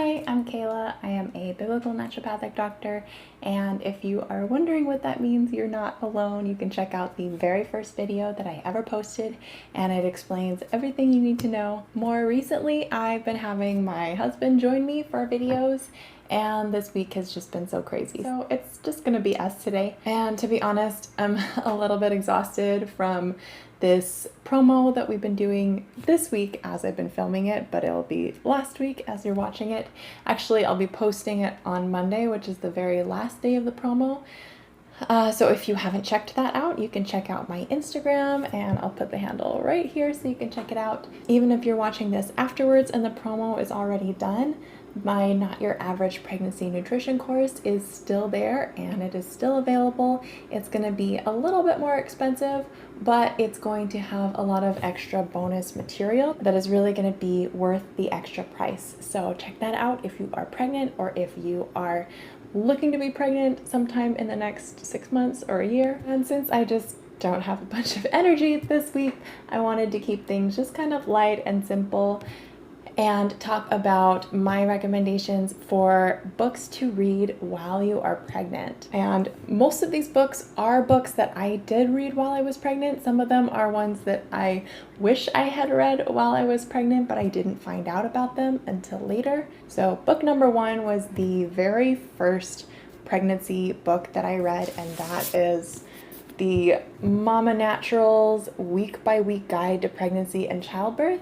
Hi, I'm Kayla. I am a biblical naturopathic doctor, and if you are wondering what that means, you're not alone. You can check out the very first video that I ever posted, and it explains everything you need to know. More recently, I've been having my husband join me for videos, and this week has just been so crazy. So it's just gonna be us today. And to be honest, I'm a little bit exhausted from this promo that we've been doing this week as I've been filming it, but it'll be last week as you're watching it. Actually, I'll be posting it on Monday, which is the very last day of the promo. So if you haven't checked that out, you can check out my Instagram, and I'll put the handle right here so you can check it out. Even if you're watching this afterwards and the promo is already done, my Not Your Average Pregnancy Nutrition course is still there and it is still available. It's going to be a little bit more expensive, but it's going to have a lot of extra bonus material that is really going to be worth the extra price. So check that out if you are pregnant or if you are looking to be pregnant sometime in the next 6 months or a year. And since I just don't have a bunch of energy this week, I wanted to keep things just kind of light and simple and talk about my recommendations for books to read while you are pregnant. And most of these books are books that I did read while I was pregnant. Some of them are ones that I wish I had read while I was pregnant, but I didn't find out about them until later. So book number 1 was the very first pregnancy book that I read, and that is the Mama Naturals Week by Week Guide to Pregnancy and Childbirth.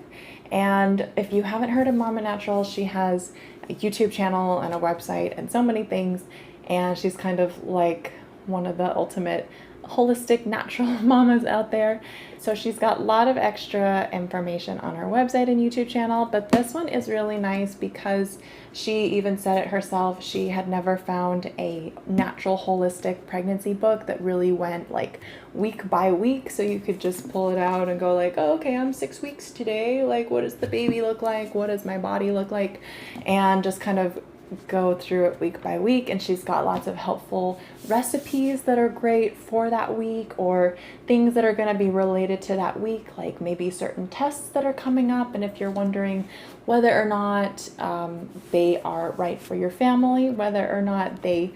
And if you haven't heard of Mama Naturals, she has a YouTube channel and a website and so many things, and she's kind of like one of the ultimate holistic natural mamas out there. So she's got a lot of extra information on her website and YouTube channel, but this one is really nice because she even said it herself. She had never found a natural holistic pregnancy book that really went like week by week, so you could just pull it out and go like, oh, okay, I'm 6 weeks today, like what does the baby look like, what does my body look like, and just kind of go through it week by week. And she's got lots of helpful recipes that are great for that week, or things that are going to be related to that week, like maybe certain tests that are coming up, and if you're wondering whether or not they are right for your family, whether or not they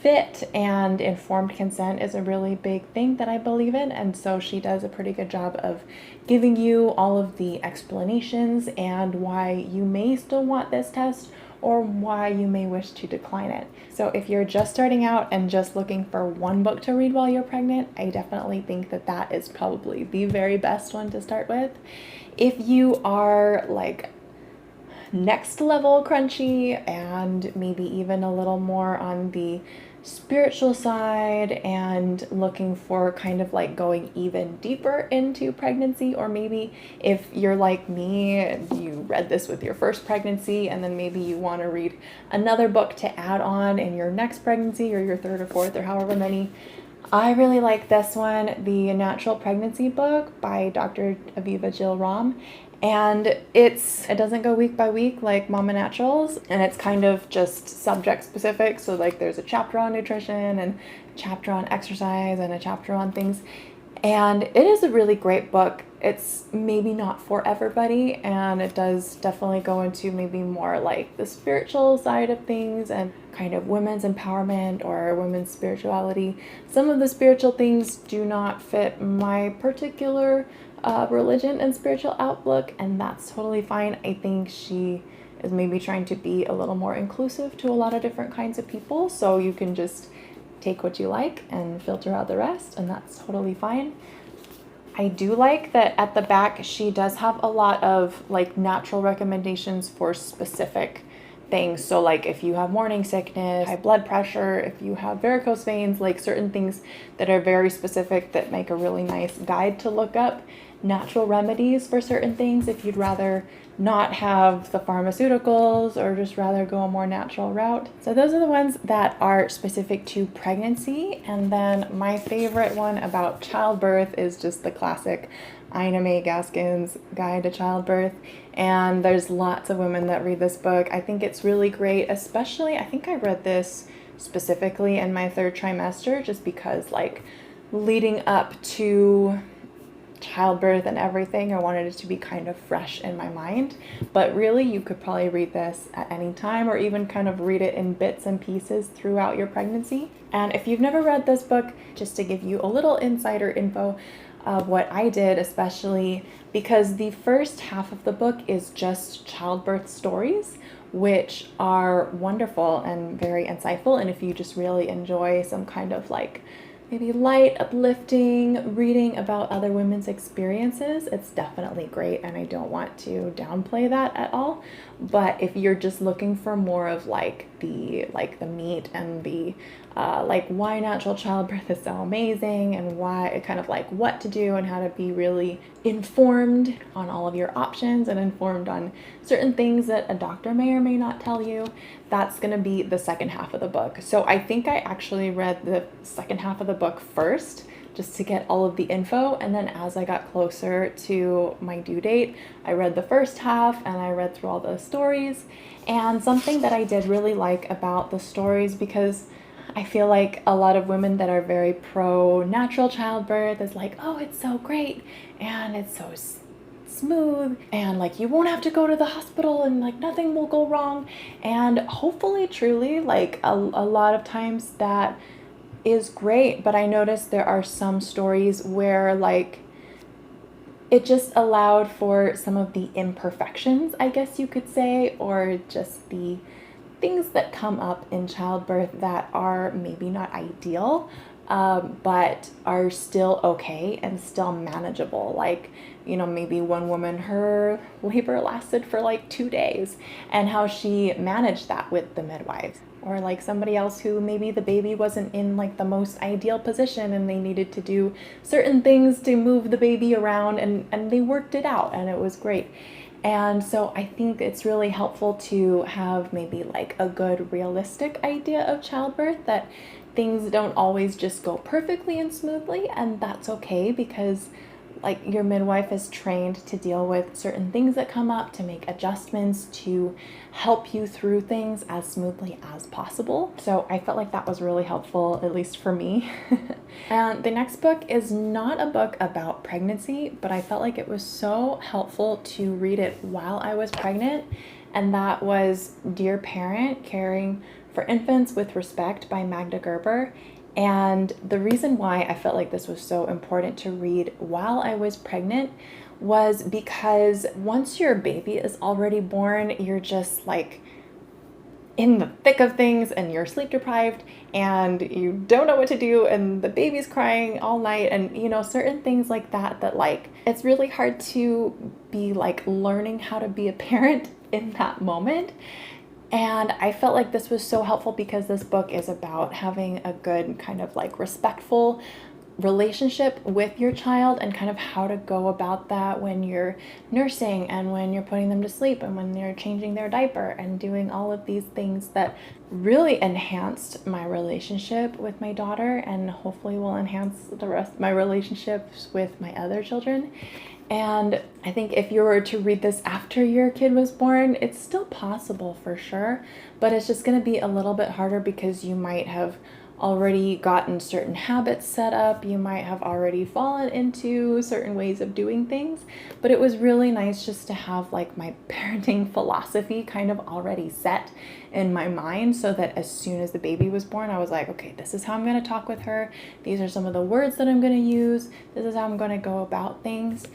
fit. And informed consent is a really big thing that I believe in, and so she does a pretty good job of giving you all of the explanations and why you may still want this test or why you may wish to decline it. So if you're just starting out and just looking for one book to read while you're pregnant, I definitely think that that is probably the very best one to start with. If you are like next level crunchy and maybe even a little more on the spiritual side and looking for kind of like going even deeper into pregnancy, or maybe if you're like me, you read this with your first pregnancy and then maybe you want to read another book to add on in your next pregnancy or your third or fourth or however many, I really like this one, the Natural Pregnancy book by Dr. Aviva Jill Ram. And it doesn't go week by week like Mama Naturals, and it's kind of just subject specific. So like there's a chapter on nutrition and a chapter on exercise and a chapter on things. And it is a really great book. It's maybe not for everybody, and it does definitely go into maybe more like the spiritual side of things and kind of women's empowerment or women's spirituality. Some of the spiritual things do not fit my particular religion and spiritual outlook, and that's totally fine. I think she is maybe trying to be a little more inclusive to a lot of different kinds of people, so you can just take what you like and filter out the rest, and that's totally fine. I do like that at the back she does have a lot of like natural recommendations for specific things. So like if you have morning sickness, high blood pressure, if you have varicose veins, like certain things that are very specific that make a really nice guide to look up natural remedies for certain things if you'd rather not have the pharmaceuticals or just rather go a more natural route. So those are the ones that are specific to pregnancy. And then my favorite one about childbirth is just the classic Ina May Gaskin's Guide to Childbirth. And there's lots of women that read this book. I think it's really great, especially I think I read this specifically in my 3rd trimester just because like leading up to childbirth and everything. I wanted it to be kind of fresh in my mind, but really you could probably read this at any time, or even kind of read it in bits and pieces throughout your pregnancy. And if you've never read this book, just to give you a little insider info of what I did, especially because the first half of the book is just childbirth stories, which are wonderful and very insightful. And if you just really enjoy some kind of like maybe light, uplifting reading about other women's experiences, it's definitely great, and I don't want to downplay that at all. But if you're just looking for more of like the meat and the like why natural childbirth is so amazing, and why kind of like what to do and how to be really informed on all of your options and informed on certain things that a doctor may or may not tell you, that's going to be the second half of the book. So I think I actually read the second half of the book first, just to get all of the info, and then as I got closer to my due date, I read the first half and I read through all the stories. And something that I did really like about the stories, because I feel like a lot of women that are very pro natural childbirth is like, oh, it's so great and it's so smooth, and like you won't have to go to the hospital and like nothing will go wrong. And hopefully, truly, like a lot of times that is great, but I noticed there are some stories where like it just allowed for some of the imperfections, I guess you could say, or just the things that come up in childbirth that are maybe not ideal, but are still okay and still manageable. Like, you know, maybe one woman, her labor lasted for like 2 days, and how she managed that with the midwives. Or like somebody else who maybe the baby wasn't in like the most ideal position and they needed to do certain things to move the baby around, and they worked it out and it was great. And so I think it's really helpful to have maybe like a good realistic idea of childbirth, that things don't always just go perfectly and smoothly, and that's okay, because like your midwife is trained to deal with certain things that come up, to make adjustments, to help you through things as smoothly as possible. So I felt like that was really helpful, at least for me. And the next book is not a book about pregnancy, but I felt like it was so helpful to read it while I was pregnant. And that was Dear Parent, Caring for Infants with Respect by Magda Gerber. And the reason why I felt like this was so important to read while I was pregnant was because once your baby is already born, you're just like in the thick of things and you're sleep deprived and you don't know what to do and the baby's crying all night, and you know, certain things like that, that like it's really hard to be like learning how to be a parent in that moment. And I felt like this was so helpful because this book is about having a good kind of like respectful relationship with your child, and kind of how to go about that when you're nursing and when you're putting them to sleep and when you're changing their diaper, and doing all of these things that really enhanced my relationship with my daughter, and hopefully will enhance the rest of my relationships with my other children. And I think if you were to read this after your kid was born, it's still possible for sure, but it's just going to be a little bit harder because you might have already gotten certain habits set up. You might have already fallen into certain ways of doing things, but it was really nice just to have like my parenting philosophy kind of already set in my mind, so that as soon as the baby was born, I was like, okay, this is how I'm going to talk with her. These are some of the words that I'm going to use. This is how I'm going to go about things.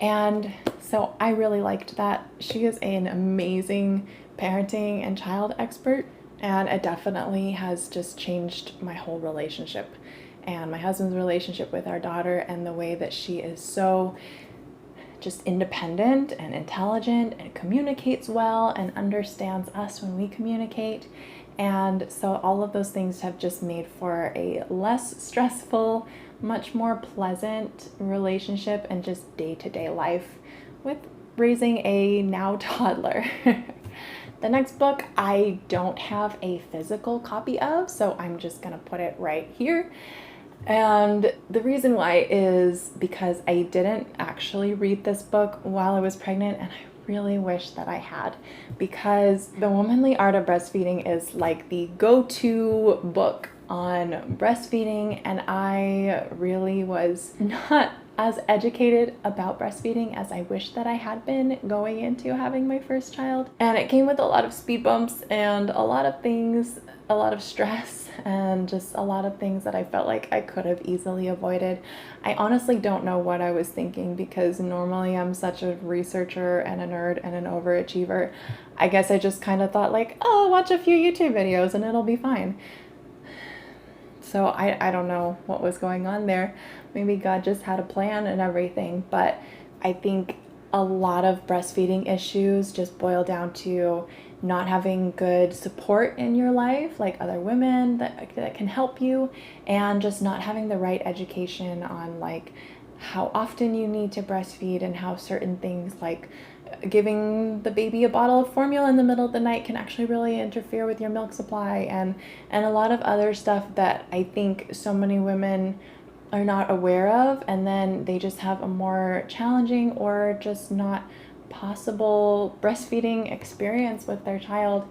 And so I really liked that. She is an amazing parenting and child expert, and it definitely has just changed my whole relationship and my husband's relationship with our daughter, and the way that she is so just independent and intelligent and communicates well and understands us when we communicate. And so all of those things have just made for a less stressful, much more pleasant relationship and just day-to-day life with raising a now toddler. The next book I don't have a physical copy of, so I'm just gonna put it right here. And the reason why is because I didn't actually read this book while I was pregnant, and I really wish that I had, because The Womanly Art of Breastfeeding is like the go-to book on breastfeeding, and I really was not as educated about breastfeeding as I wish that I had been going into having my first child. And it came with a lot of speed bumps and a lot of things, a lot of stress, and just a lot of things that I felt like I could have easily avoided. I honestly don't know what I was thinking, because normally I'm such a researcher and a nerd and an overachiever. I guess I just kind of thought like, oh, I'll watch a few YouTube videos and it'll be fine. So I don't know what was going on there. Maybe God just had a plan and everything, but I think a lot of breastfeeding issues just boil down to not having good support in your life, like other women that can help you, and just not having the right education on like how often you need to breastfeed, and how certain things like giving the baby a bottle of formula in the middle of the night can actually really interfere with your milk supply, and a lot of other stuff that I think so many women are not aware of, and then they just have a more challenging or just not possible breastfeeding experience with their child.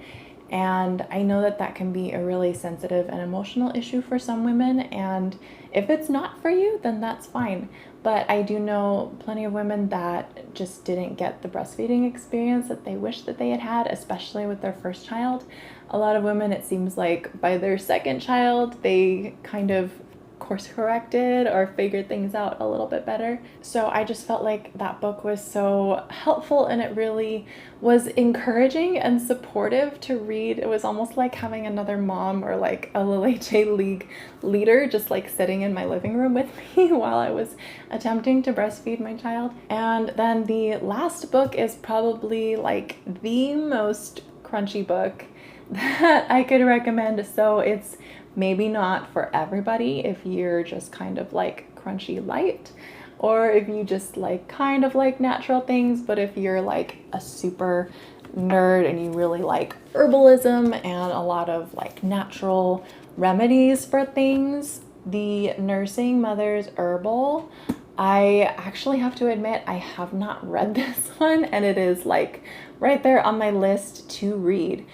And I know that that can be a really sensitive and emotional issue for some women, and if it's not for you, then that's fine. But I do know plenty of women that just didn't get the breastfeeding experience that they wish that they had had, especially with their first child. A lot of women, it seems like by their second child, they kind of course corrected or figured things out a little bit better. So I just felt like that book was so helpful, and it really was encouraging and supportive to read. It was almost like having another mom or like a Lil HA League leader just like sitting in my living room with me while I was attempting to breastfeed my child. And then the last book is probably like the most crunchy book that I could recommend. So it's maybe not for everybody if you're just kind of like crunchy light, or if you just like kind of like natural things, but if you're like a super nerd and you really like herbalism and a lot of like natural remedies for things, the Nursing Mother's Herbal, I actually have to admit I have not read this one, and it is like right there on my list to read.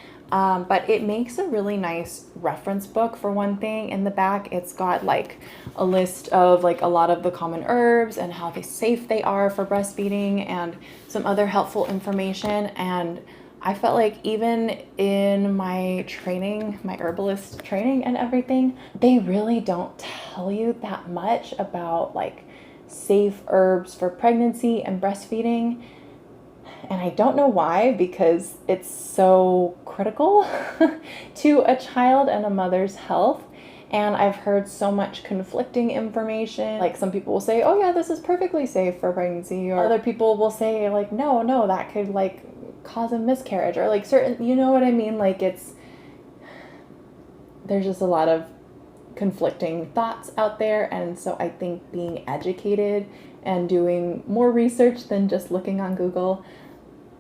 But it makes a really nice reference book. For one thing, in the back it's got like a list of like a lot of the common herbs and how safe they are for breastfeeding, and some other helpful information. And I felt like even in my training, my herbalist training and everything, they really don't tell you that much about like safe herbs for pregnancy and breastfeeding. And I don't know why, because it's so critical to a child and a mother's health. And I've heard so much conflicting information. Like some people will say, oh yeah, this is perfectly safe for pregnancy. Or other people will say like, no, that could like cause a miscarriage, or like certain, you know what I mean? Like there's just a lot of conflicting thoughts out there. And so I think being educated and doing more research than just looking on Google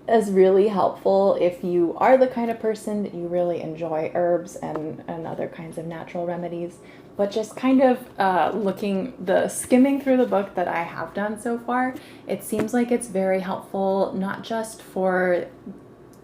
is really helpful if you are the kind of person that you really enjoy herbs and other kinds of natural remedies. But just kind of skimming through the book that I have done so far, it seems like it's very helpful, not just for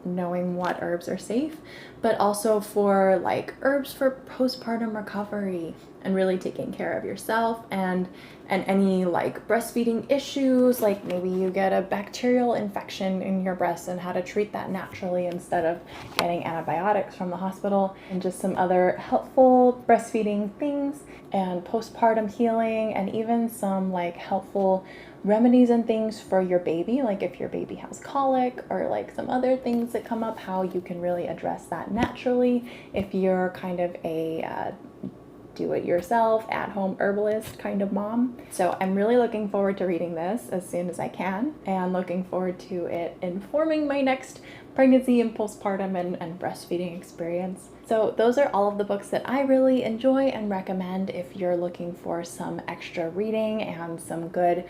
knowing what herbs are safe, but also for like herbs for postpartum recovery and really taking care of yourself, and any like breastfeeding issues, like maybe you get a bacterial infection in your breast and how to treat that naturally instead of getting antibiotics from the hospital, and just some other helpful breastfeeding things and postpartum healing, and even some like helpful remedies and things for your baby, like if your baby has colic or like some other things that come up, how you can really address that naturally if you're kind of a do-it-yourself, at-home herbalist kind of mom. So I'm really looking forward to reading this as soon as I can, and looking forward to it informing my next pregnancy and postpartum and breastfeeding experience. So those are all of the books that I really enjoy and recommend if you're looking for some extra reading and some good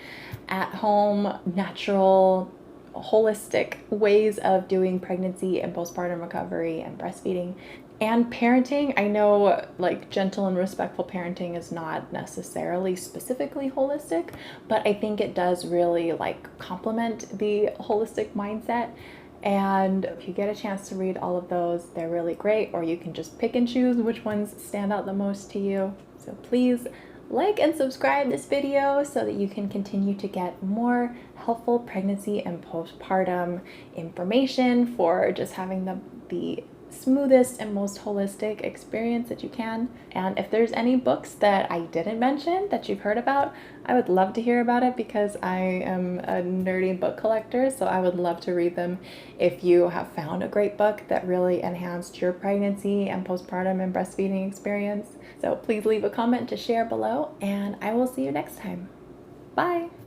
at-home, natural, holistic ways of doing pregnancy and postpartum recovery and breastfeeding. And parenting. I know like gentle and respectful parenting is not necessarily specifically holistic, but I think it does really like complement the holistic mindset. And if you get a chance to read all of those, they're really great, or you can just pick and choose which ones stand out the most to you. So please like and subscribe this video so that you can continue to get more helpful pregnancy and postpartum information for just having the smoothest and most holistic experience that you can. And if there's any books that I didn't mention that you've heard about, I would love to hear about it because I am a nerdy book collector, so I would love to read them. If you have found a great book that really enhanced your pregnancy and postpartum and breastfeeding experience, so please leave a comment to share below, and I will see you next time. Bye!